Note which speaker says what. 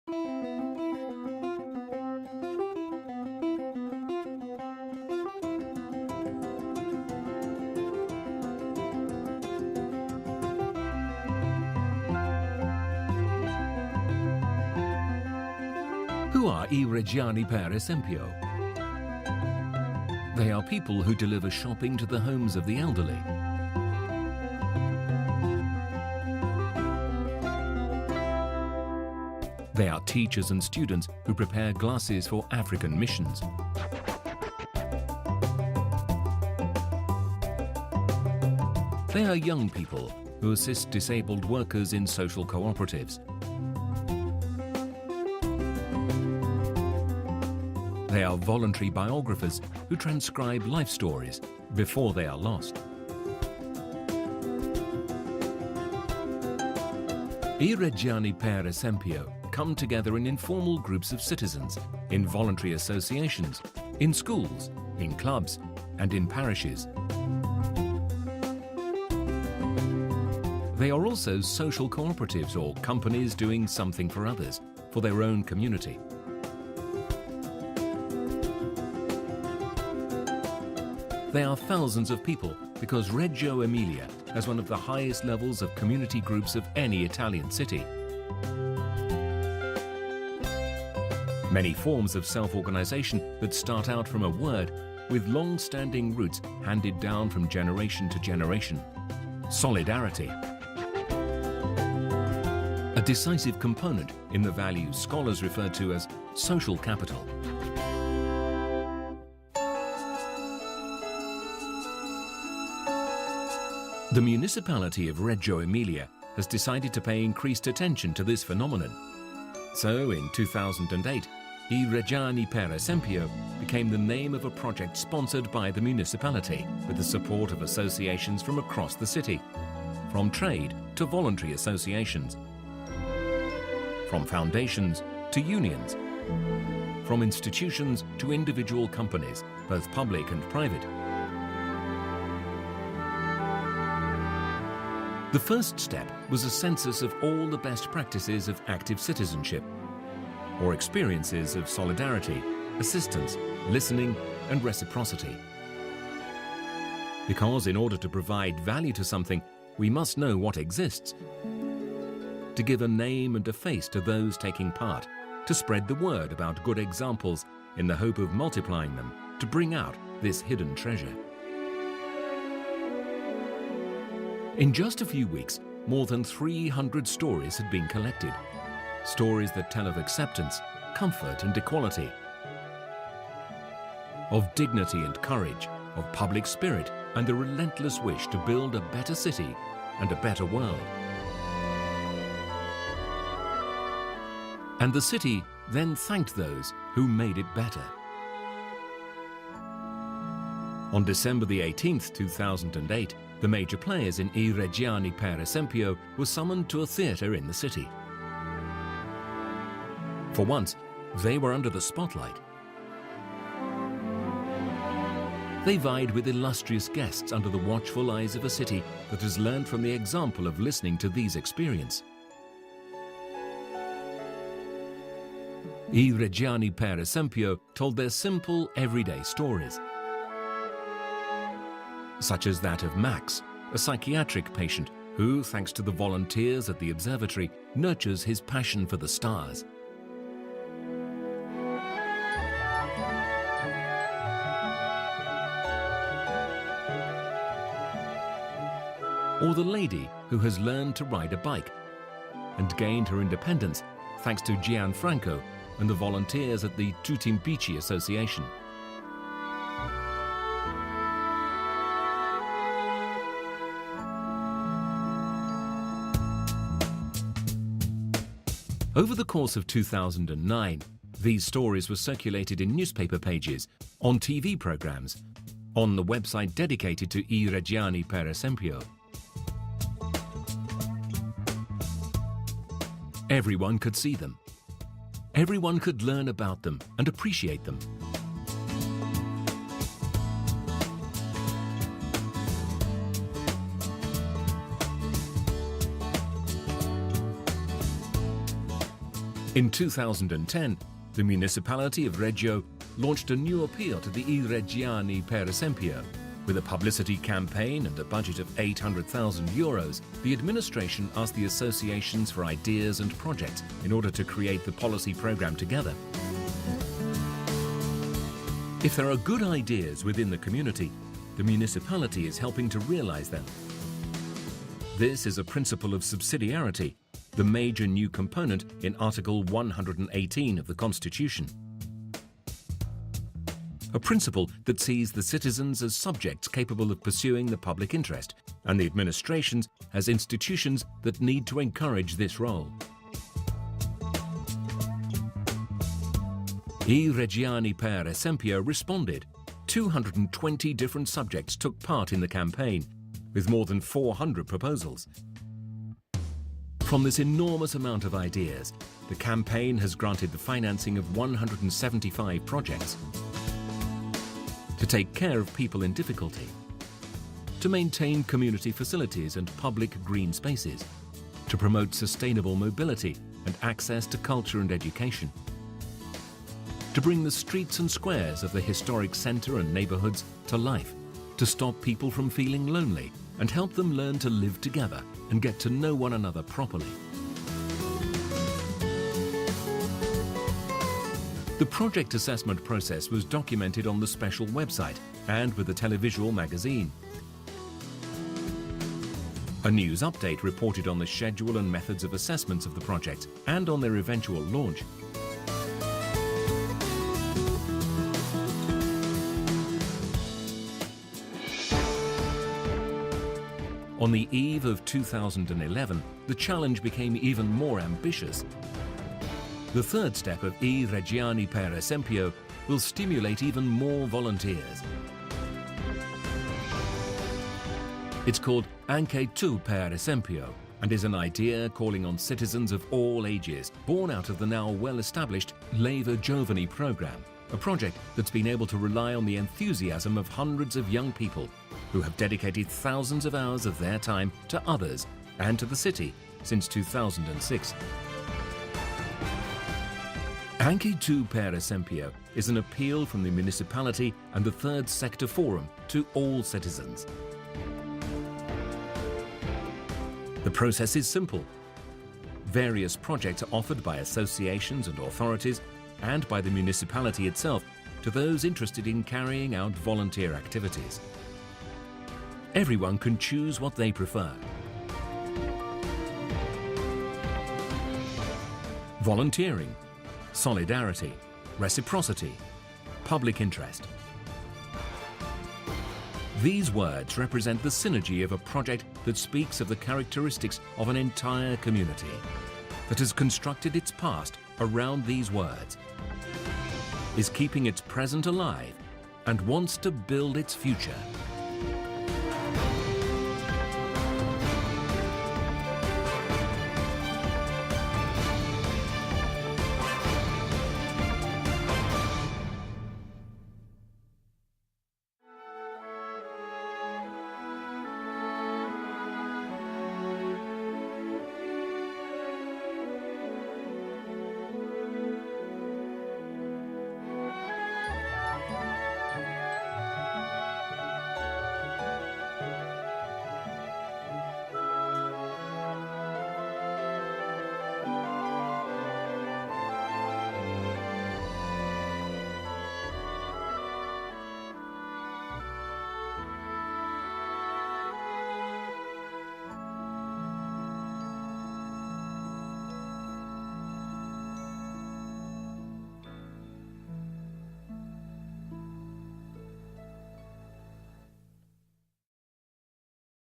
Speaker 1: Who are I reggiani per esempio? They are people who deliver shopping to the homes of the elderly. They are teachers and students who prepare glasses for African missions. They are young people who assist disabled workers in social cooperatives. They are voluntary biographers who transcribe life stories before they are lost. I reggiani per esempio come together in informal groups of citizens, in voluntary associations, in schools, in clubs, and in parishes. They are also social cooperatives or companies doing something for others, for their own community. They are thousands of people because Reggio Emilia has one of the highest levels of community groups of any Italian city. Many forms of self-organization that start out from a word with long-standing roots handed down from generation to generation. Solidarity. A decisive component in the values scholars refer to as social capital. The municipality of Reggio Emilia has decided to pay increased attention to this phenomenon. So, in 2008, I reggiani per esempio became the name of a project sponsored by the municipality with the support of associations from across the city, from trade to voluntary associations, from foundations to unions, from institutions to individual companies, both public and private. The first step was a census of all the best practices of active citizenship, or experiences of solidarity, assistance, listening, and reciprocity. Because in order to provide value to something, we must know what exists. To give a name and a face to those taking part, to spread the word about good examples in the hope of multiplying them, to bring out this hidden treasure. In just a few weeks, more than 300 stories had been collected. Stories that tell of acceptance, comfort and equality, of dignity and courage, of public spirit and the relentless wish to build a better city and a better world. And the city then thanked those who made it better. On December the 18th, 2008, the major players in I reggiani per esempio were summoned to a theatre in the city. For once, they were under the spotlight. They vied with illustrious guests under the watchful eyes of a city that has learned from the example of listening to these experiences. I reggiani per esempio told their simple, everyday stories, such as that of Max, a psychiatric patient who, thanks to the volunteers at the observatory, nurtures his passion for the stars. Or the lady who has learned to ride a bike and gained her independence thanks to Gianfranco and the volunteers at the Tutimbici Association. Over the course of 2009, these stories were circulated in newspaper pages, on TV programs, on the website dedicated to I reggiani per esempio. Everyone could see them. Everyone could learn about them and appreciate them. In 2010, the municipality of Reggio launched a new appeal to the I Reggiani per esempio. With a publicity campaign and a budget of €800,000, the administration asked the associations for ideas and projects in order to create the policy program together. If there are good ideas within the community, the municipality is helping to realize them. This is a principle of subsidiarity, the major new component in Article 118 of the Constitution. A principle that sees the citizens as subjects capable of pursuing the public interest, and the administrations as institutions that need to encourage this role. I Reggiani per esempio responded. 220 different subjects took part in the campaign, with more than 400 proposals. From this enormous amount of ideas, the campaign has granted the financing of 175 projects to take care of people in difficulty, to maintain community facilities and public green spaces, to promote sustainable mobility and access to culture and education, to bring the streets and squares of the historic centre and neighbourhoods to life, to stop people from feeling lonely and help them learn to live together and get to know one another properly. The project assessment process was documented on the special website and with a televisual magazine. A news update reported on the schedule and methods of assessments of the project and on their eventual launch. On the eve of 2011, the challenge became even more ambitious. The third step of I Reggiani per esempio will stimulate even more volunteers. It's called Anche tu per esempio and is an idea calling on citizens of all ages, born out of the now well-established Leva Giovani program, a project that's been able to rely on the enthusiasm of hundreds of young people who have dedicated thousands of hours of their time to others and to the city since 2006. Anche tu per esempio is an appeal from the municipality and the Third Sector Forum to all citizens. The process is simple. Various projects are offered by associations and authorities and by the municipality itself to those interested in carrying out volunteer activities. Everyone can choose what they prefer. Volunteering, solidarity, reciprocity, public interest. These words represent the synergy of a project that speaks of the characteristics of an entire community, that has constructed its past around these words, is keeping its present alive, and wants to build its future.